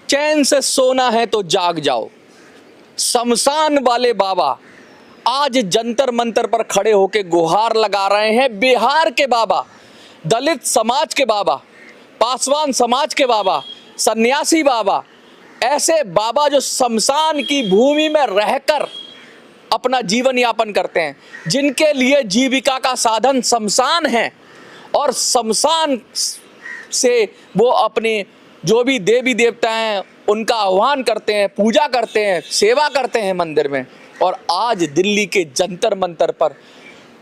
चैन से सोना है तो जाग जाओ। शमशान वाले बाबा आज जंतर मंतर पर खड़े होकर गुहार लगा रहे हैं। बिहार के बाबा, दलित समाज के बाबा, पासवान समाज के बाबा, सन्यासी बाबा, ऐसे बाबा जो शमशान की भूमि में रहकर अपना जीवन यापन करते हैं, जिनके लिए जीविका का साधन शमशान है, और शमशान से वो अपने जो भी देवी देवता हैं उनका आह्वान करते हैं, पूजा करते हैं, सेवा करते हैं मंदिर में। और आज दिल्ली के जंतर मंतर पर,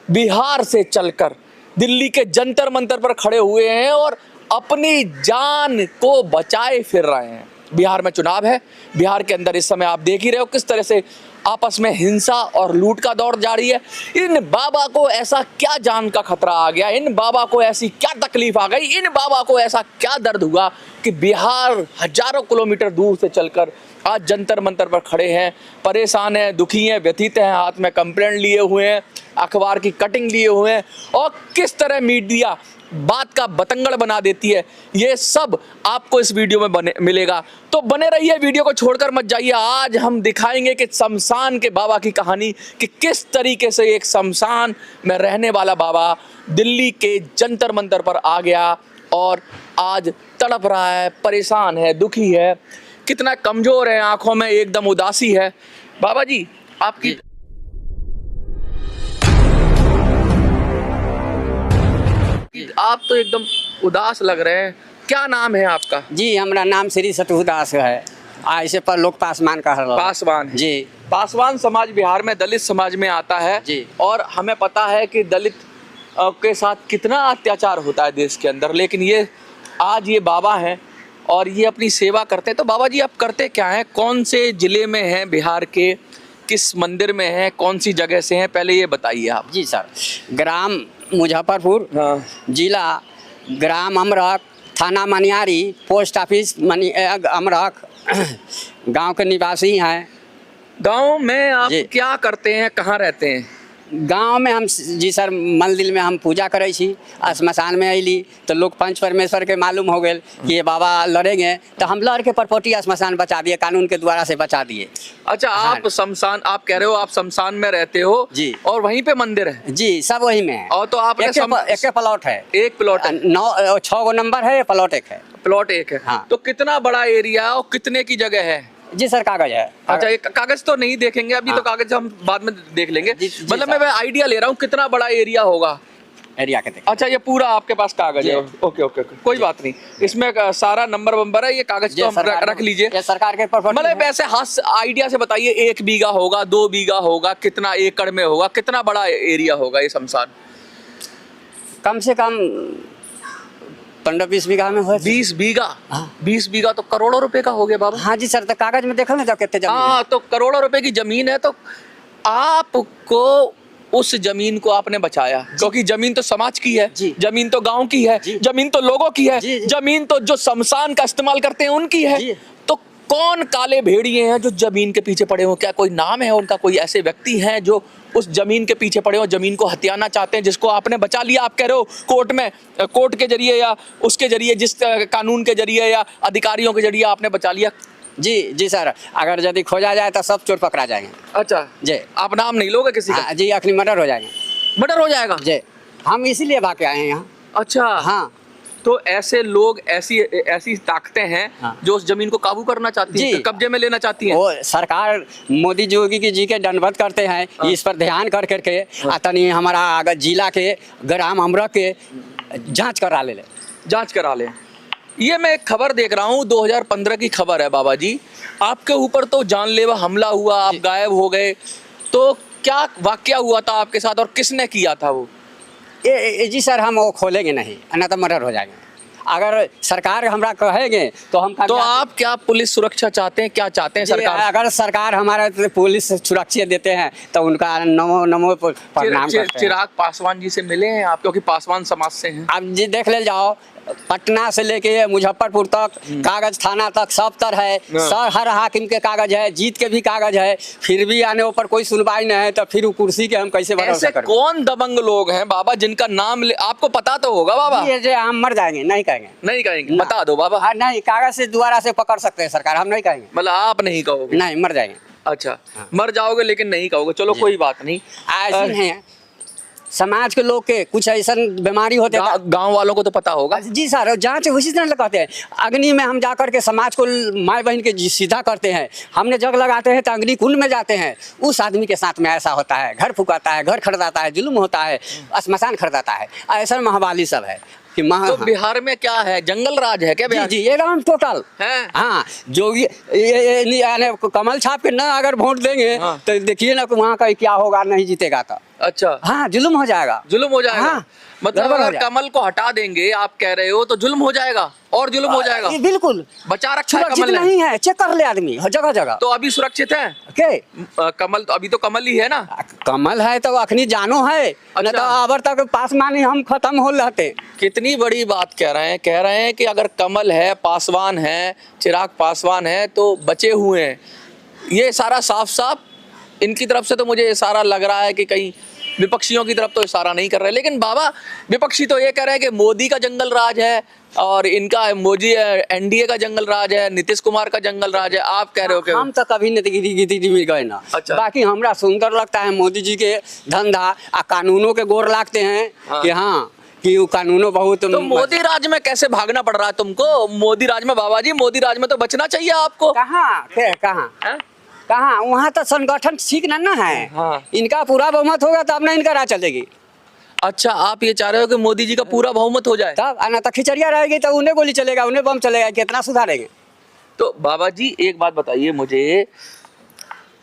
बिहार से चलकर दिल्ली के जंतर मंतर पर खड़े हुए हैं और अपनी जान को बचाए फिर रहे हैं। बिहार में चुनाव है, बिहार के अंदर इस समय आप देख ही रहे हो किस तरह से आपस में हिंसा और लूट का दौर जारी है। इन बाबा को ऐसा क्या जान का खतरा आ गया, इन बाबा को ऐसी क्या तकलीफ आ गई, इन बाबा को ऐसा क्या दर्द हुआ कि बिहार हजारों किलोमीटर दूर से चलकर आज जंतर मंतर पर खड़े हैं, परेशान हैं, दुखी हैं, व्यथित हैं, हाथ में कंप्लेंट लिए हुए हैं, अखबार की कटिंग लिए हुए हैं, और किस तरह मीडिया बात का बतंगड़ बना देती है, ये सब आपको इस वीडियो में मिलेगा। तो बने रहिए, वीडियो को छोड़कर मत जाइए। आज हम दिखाएंगे कि शमशान के बाबा की कहानी, कि किस तरीके से एक शमशान में रहने वाला बाबा दिल्ली के जंतर मंतर पर आ गया और आज तड़प रहा है, परेशान है, दुखी है, कितना कमजोर है, आंखों में एकदम उदासी है। बाबा जी, आपकी आप तो एकदम उदास लग रहे हैं, क्या नाम है आपका? जी, हमारा नाम श्री सतुदास है। ऐसे पर लोग पासवान कह रहे। पासवान जी। पासवान समाज बिहार में दलित समाज में आता है जी। और हमें पता है कि दलित के साथ कितना अत्याचार होता है देश के अंदर, लेकिन ये आज ये बाबा हैं और ये अपनी सेवा करते हैं। तो बाबा जी, आप करते क्या हैं, कौन से जिले में हैं बिहार के, किस मंदिर में हैं, कौन सी जगह से हैं, पहले ये बताइए आप। जी सर, ग्राम मुजफ्फरपुर, हाँ। जिला ग्राम अमरख, थाना मनियारी, पोस्ट ऑफिस अमरख, गांव के निवासी हैं। गांव में आप जी। क्या करते हैं, कहाँ रहते हैं? गांव में हम जी सर मंदिर में हम पूजा करे छी। श्मशान में अली तो लोग पंच परमेश्वर के मालूम हो गए कि ये बाबा लड़ेंगे, तो हम लड़ के प्रॉपर्टी श्मशान बचा दिए, कानून के द्वारा से बचा दिए। अच्छा, आप शमशान, आप कह रहे हो आप शमशान में रहते हो जी, और वहीं पे मंदिर है? जी, सब वही में है। और तो आपने एक प्लॉट है, एक प्लॉट है, 6 नंबर है, प्लॉट एक है। प्लॉट एक है। हाँ। तो कितना बड़ा एरिया और कितने की जगह है? जी सर, कागज है। अच्छा, एक कागज तो नहीं देखेंगे अभी। हाँ। तो कागज हम बाद में देख लेंगे। मतलब मैं आइडिया ले रहा हूँ कितना बड़ा एरिया होगा एरिया के। अच्छा, ये पूरा आपके पास कागज है? ओके ओके, कोई बात नहीं, इसमें सारा नंबर वंबर है, ये कागज तो हम रख लीजिए। ये सरकार के प्रॉपर्टी। मतलब ऐसे हाथ आइडिया से बताइए, 1 बीघा होगा, 2 बीघा होगा, कितना एकड़ में होगा, कितना बड़ा एरिया होगा ये शमशान? कम से कम 15-20 बीघा में हो। 20 बीघा? हाँ। 20 बीघा तो करोड़ों रुपए का हो गया बाबा। हाँ जी सर, तो कागज में देखो ना तो कितने जमीन। हाँ, तो करोड़ों रुपए की जमीन है। तो आपको उस जमीन को आपने बचाया, क्योंकि जमीन तो समाज की है, जमीन तो गांव की है, जमीन तो लोगों की है, जमीन तो जो शमशान का इस्तेमाल करते हैं उनकी है। तो कौन काले भेड़िए हैं जो जमीन के पीछे पड़े हो? क्या कोई नाम है उनका, कोई ऐसे व्यक्ति हैं जो उस जमीन के पीछे पड़े हो, जमीन को हथियाना चाहते हैं, जिसको आपने बचा लिया? आप कह रहे हो कोर्ट में, कोर्ट के जरिए या उसके जरिए, जिस कानून के जरिए या अधिकारियों के जरिए आपने बचा लिया? जी जी सर, अगर यदि खोजा जाए तो सब चोर पकड़ा जाएंगे। अच्छा जी, आप नाम नहीं लोगे किसी का? जी, अखनी मर्डर हो जाएंगे। मर्डर हो जाएगा जी, हम इसीलिए भाग के आए हैं यहाँ। अच्छा हाँ, तो ऐसे लोग, ऐसी ताकतें हैं। हाँ। जो उस जमीन को काबू करना चाहती हैं, कब्जे में लेना चाहती हैं। वो सरकार मोदी योगी जी के दंडवत करते हैं। हाँ। इस पर ध्यान कर करके तनी हमारा जिला के ग्राम अमरख के जांच करा ले। जांच करा ले। ये मैं एक खबर देख रहा हूँ, 2015 की खबर है बाबा जी। आपके ऊपर तो जानलेवा हमला हुआ, आप गायब हो गए, तो क्या वाकया हुआ था आपके साथ और किसने किया था वो? जी सर, हम वो खोलेंगे नहीं, ना तो मर्डर हो जाएंगे। अगर सरकार हमरा कहेंगे तो हम। तो आप क्या पुलिस सुरक्षा चाहते हैं, क्या चाहते हैं सरकार? अगर सरकार हमारे पुलिस सुरक्षा देते हैं तो उनका नमो नमो प्रणाम करते हैं। चिराग पासवान जी से मिले हैं आप, क्योंकि पासवान समाज से हैं? अब जी देख ले जाओ, पटना से लेके मुजफ्फरपुर तक कागज थाना तक सब तरह है, सर हर हाकिम के कागज है, जीत के भी कागज है, फिर भी आने ऊपर कोई सुनवाई नहीं है, तो फिर वो कुर्सी के हम कैसे भरोसा ऐसे करें? कौन दबंग लोग हैं बाबा जिनका नाम आपको पता तो होगा बाबा? ये जो हम मर जाएंगे, नहीं कहेंगे। नहीं कहेंगे? ना। बता दो बाबा। हाँ, नहीं, कागज से दोबारा से पकड़ सकते हैं सरकार, हम नहीं कहेंगे। मतलब आप नहीं कहोगे? नहीं, मर जाएंगे। अच्छा, मर जाओगे लेकिन नहीं कहोगे, चलो कोई बात नहीं। ऐसे नहीं है, समाज के लोग के कुछ ऐसा बीमारी होते हैं। गांव वालों को तो पता होगा। जी सर, जांच उसी तरह लगाते हैं। अग्नि में हम जाकर के समाज को माए बहन के सीधा करते हैं, हमने जग लगाते हैं तो अग्नि कुंड में जाते हैं। उस आदमी के साथ में ऐसा होता है, घर फुकाता है, घर खरीदाता है, जुल्म होता है, श्मशान खरीदाता है, ऐसा महाबाली सब है कि तो बिहार में क्या है, जंगल राज है क्या बिहार? जी ये एकदम टोटल है। हाँ, जो ये कमल छाप के ना अगर वोट देंगे हाँ। तो देखिए ना वहाँ का क्या होगा, नहीं जीतेगा तो। अच्छा, हाँ, जुल्म हो जाएगा। जुल्म हो जाएगा। हाँ, मतलब गड़बड़ हो अगर जाएगा। कमल को हटा देंगे आप कह रहे हो तो जुल्म हो जाएगा और जुल्म हो जाएगा। ये बिल्कुल बचा रखा है सुरक्षित कमल ने। नहीं है, चेक कर ले आदमी हर जगह जगह। तो अभी सुरक्षित है के कमल? तो अभी तो कमल ही है ना। कमल है तो अखनी जानो है, न तो अबर तक पासवान ही हम खत्म हो रहते। कितनी बड़ी बात कह रहे हैं कि अगर कमल है, पासवान है, चिराग पासवान है तो बचे हुए हैं। ये सारा साफ साफ इनकी तरफ से तो मुझे इशारा लग रहा है कि कहीं विपक्षियों की तरफ तो इशारा नहीं कर रहे। लेकिन बाबा, विपक्षी तो ये कह रहे हैं कि मोदी का जंगल राज है और इनका मोदी एनडीए का जंगल राज है, नीतीश कुमार का जंगल राज है। आप कह रहे हो कि हम तो कभी नेतगिरी में गए ना। अच्छा। बाकी हमरा सुंदर लगता है मोदी जी के धंधा आ कानूनों के गोर लागते हैं। हाँ। कि हाँ कि वो कानूनों बहुत। तो मोदी राज में कैसे भागना पड़ रहा है तुमको? मोदी राज में बाबा जी, मोदी राज में तो बचना चाहिए आपको। कहाँ कहाँ हैं? कहाँ, वहाँ तो संगठन ठीक ना है। हाँ। इनका पूरा बहुमत होगा तब ना इनका राज चलेगी। अच्छा, आप ये चाह रहे हो कि मोदी जी का पूरा बहुमत हो जाए? तब आना तो खिचड़िया रहेगी तो उन्हें गोली चलेगा, उन्हें बम चलेगा, कितना सुधारेंगे? तो बाबा जी एक बात बताइए मुझे,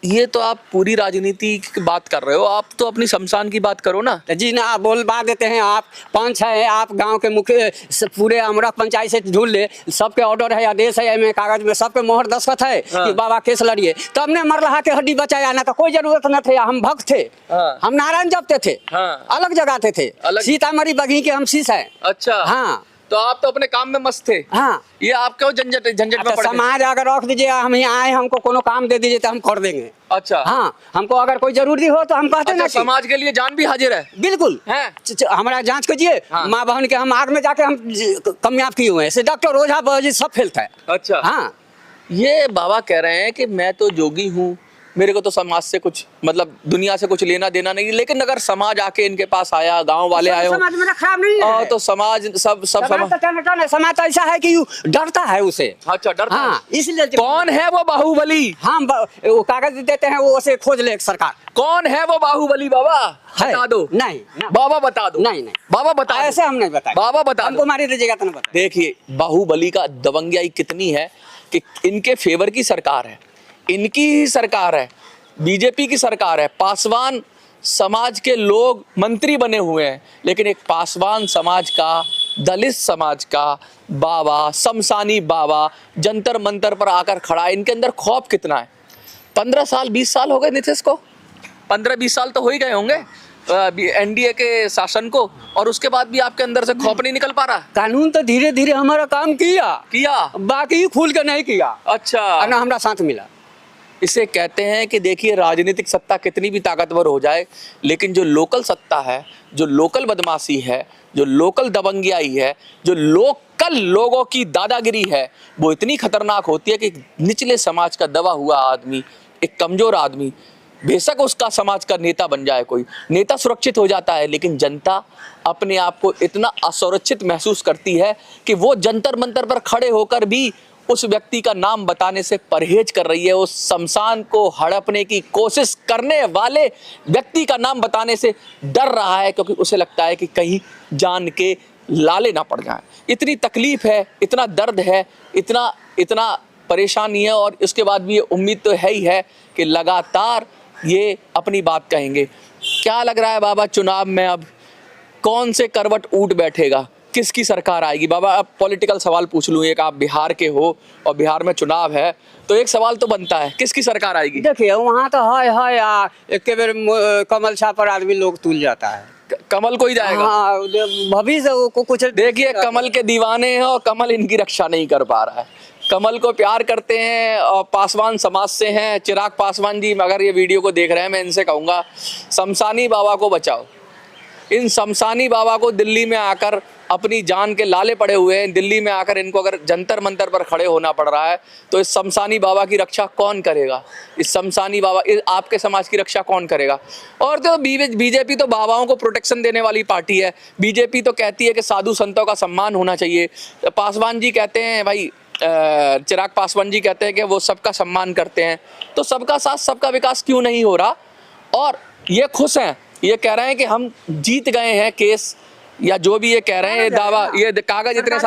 ये तो आप पूरी राजनीति की बात कर रहे हो, आप तो अपनी शमशान की बात करो ना। तो जी ना, आप बोलवा देते हैं, आप पंच है, आप गांव के मुख्य पूरे अमरख पंचायत से ढूंढ ले, सबके ऑर्डर है, आदेश है, में कागज में सबके मोहर दस्तखत है। हाँ। कि बाबा केस लड़िए, तो हमने मरलहा के हड्डी बचाया ना, तो कोई जरूरत न थे। हम भक्त थे। हाँ। हम नारायण जपते थे। हाँ। अलग जगाते थे। अलग। सीतामढ़ी बगी के हम शीश है। अच्छा। हाँ तो आप तो अपने काम में मस्त थे। हाँ। ये आप क्यों झंझट में तो पड़ गए? समाज अगर रख दीजिए, हम यहाँ आए, हमको कोनो काम दे दीजिए तो हम कर देंगे। अच्छा। हाँ, हमको अगर कोई जरूरी हो तो हम कहते अच्छा, ना। समाज के लिए जान भी हाजिर है। बिल्कुल है। हमारा जांच कीजिए। हाँ। माँ बहन के हम आग में जाके हम कामयाब किए हुए हैं। से डॉक्टर ओझा बाबा सब फेल था। अच्छा। हाँ, ये बाबा कह रहे हैं कि मैं तो जोगी हूँ, मेरे को तो समाज से कुछ मतलब दुनिया से कुछ लेना देना नहीं, लेकिन अगर समाज आके इनके पास आया, गांव वाले आए हो, समाज मेरा खराब नहीं है। तो समाज सब समाज तो ऐसा है कि यू डरता है उसे। अच्छा, डरता है। हाँ, इसलिए कौन है वो बाहुबली? हम वो कागज देते हैं, वो उसे खोज ले सरकार। कौन है वो बाहुबली बाबा? है? बता दो। नहीं बाबा बता दो। नहीं बाबा बता दो। ऐसे हम नहीं बताए। बाबा बता दो। हमको मारी दीजिएगा तो नहीं बता। देखिए, बाहुबली का दबंगियाई कितनी है कि इनके फेवर की सरकार है, इनकी ही सरकार है, बीजेपी की सरकार है, पासवान समाज के लोग मंत्री बने हुए हैं, लेकिन एक पासवान समाज का, दलित समाज का बाबा, शमशानी बाबा जंतर मंतर पर आकर खड़ा है। इनके अंदर खौफ कितना है? 15 साल 20 साल हो गए नीतीश को, 15-20 साल तो हो ही गए होंगे एनडीए के शासन को, और उसके बाद भी आपके अंदर से खौफ नहीं निकल पा रहा? कानून तो धीरे धीरे हमारा काम किया, बाकी खुल के नहीं किया। अच्छा। ना हमारा साथ मिला। इसे कहते हैं कि देखिए, राजनीतिक सत्ता कितनी भी ताकतवर हो जाए, लेकिन जो लोकल सत्ता है, जो लोकल बदमाशी है, जो लोकल दबंगियाई है, जो लोकल लोगों की दादागिरी है, वो इतनी खतरनाक होती है कि निचले समाज का दबा हुआ आदमी, एक कमजोर आदमी, बेशक उसका समाज का नेता बन जाए, कोई नेता सुरक्षित हो जाता है, लेकिन जनता अपने आप को इतना असुरक्षित महसूस करती है कि वो जंतर मंतर पर खड़े होकर भी उस व्यक्ति का नाम बताने से परहेज कर रही है। उस शमशान को हड़पने की कोशिश करने वाले व्यक्ति का नाम बताने से डर रहा है, क्योंकि उसे लगता है कि कहीं जान के लाले ना पड़ जाए। इतनी तकलीफ है, इतना दर्द है, इतना परेशानी है, और इसके बाद भी ये उम्मीद तो है ही है कि लगातार ये अपनी बात कहेंगे। क्या लग रहा है बाबा, चुनाव में अब कौन से करवट ऊट बैठेगा, किसकी सरकार आएगी? बाबा, अब पॉलिटिकल सवाल पूछ लूँ एक, आप बिहार के हो और बिहार में चुनाव है, तो एक सवाल तो बनता है, किसकी सरकार आएगी? देखिए, वहाँ तो है एक के बेर कमल छाप पर आदमी लोग तुल जाता है। कमल को ही जाएगा। हाँ भविष्य को कुछ देखिए कमल के दीवाने हैं और कमल इनकी रक्षा नहीं कर पा रहा है। कमल को प्यार करते हैं और पासवान समाज से हैं। चिराग पासवान जी अगर ये वीडियो को देख रहे हैं, मैं इनसे कहूँगा शमशानी बाबा को बचाओ। इन शमशानी बाबा को दिल्ली में आकर अपनी जान के लाले पड़े हुए हैं। दिल्ली में आकर इनको अगर जंतर मंतर पर खड़े होना पड़ रहा है तो इस शमशानी बाबा की रक्षा कौन करेगा? इस शमशानी बाबा आपके समाज की रक्षा कौन करेगा? और तो बीजेपी तो बाबाओं को प्रोटेक्शन देने वाली पार्टी है। बीजेपी तो कहती है कि साधु संतों का सम्मान होना चाहिए। पासवान जी कहते हैं भाई, चिराग पासवान जी कहते हैं कि वो सबका सम्मान करते हैं। तो सबका साथ सबका विकास क्यों नहीं हो रहा? और ये खुश हैं, ये कह रहे हैं कि हम जीत गए हैं केस, या जो भी ये कह रहे हैं, ये दावा, ये कागज इतने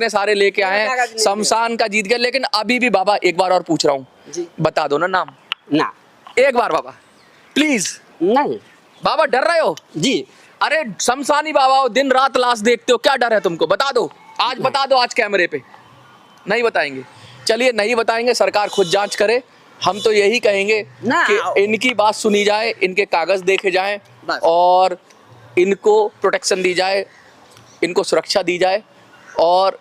सारे लेके आए हैं, शमशान का जीत गए। लेकिन अभी भी बाबा एक बार और पूछ रहा हूँ, बता दो ना नाम ना, एक बार बाबा प्लीज। नहीं बाबा डर रहे हो जी? अरे शमशानी बाबा हो, दिन रात लाश देखते हो, क्या डर है तुमको? बता दो आज, बता दो आज कैमरे पे। नहीं बताएंगे, चलिए नहीं बताएंगे, सरकार खुद जांच करे। हम तो यही कहेंगे कि इनकी बात सुनी जाए, इनके कागज देखे जाएं और इनको प्रोटेक्शन दी जाए, इनको सुरक्षा दी जाए। और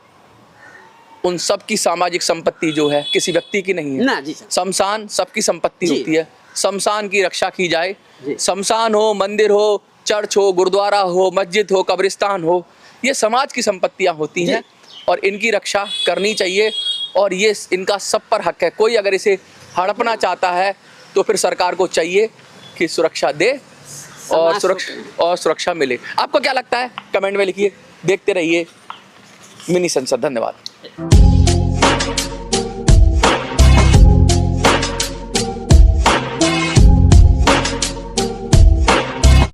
उन सब की सामाजिक संपत्ति जो है किसी व्यक्ति की नहीं है ना जी। शमशान सबकी संपत्ति होती है। शमशान की रक्षा की जाए। शमशान हो, मंदिर हो, चर्च हो, गुरुद्वारा हो, मस्जिद हो, कब्रिस्तान हो, ये समाज की संपत्तियां होती हैं और इनकी रक्षा करनी चाहिए। और ये इनका सब पर हक है। कोई अगर इसे हड़पना चाहता है तो फिर सरकार को चाहिए कि सुरक्षा दे और सुरक्षा मिले। आपको क्या लगता है? कमेंट में लिखिए। देखते रहिए मिनी संसद। धन्यवाद।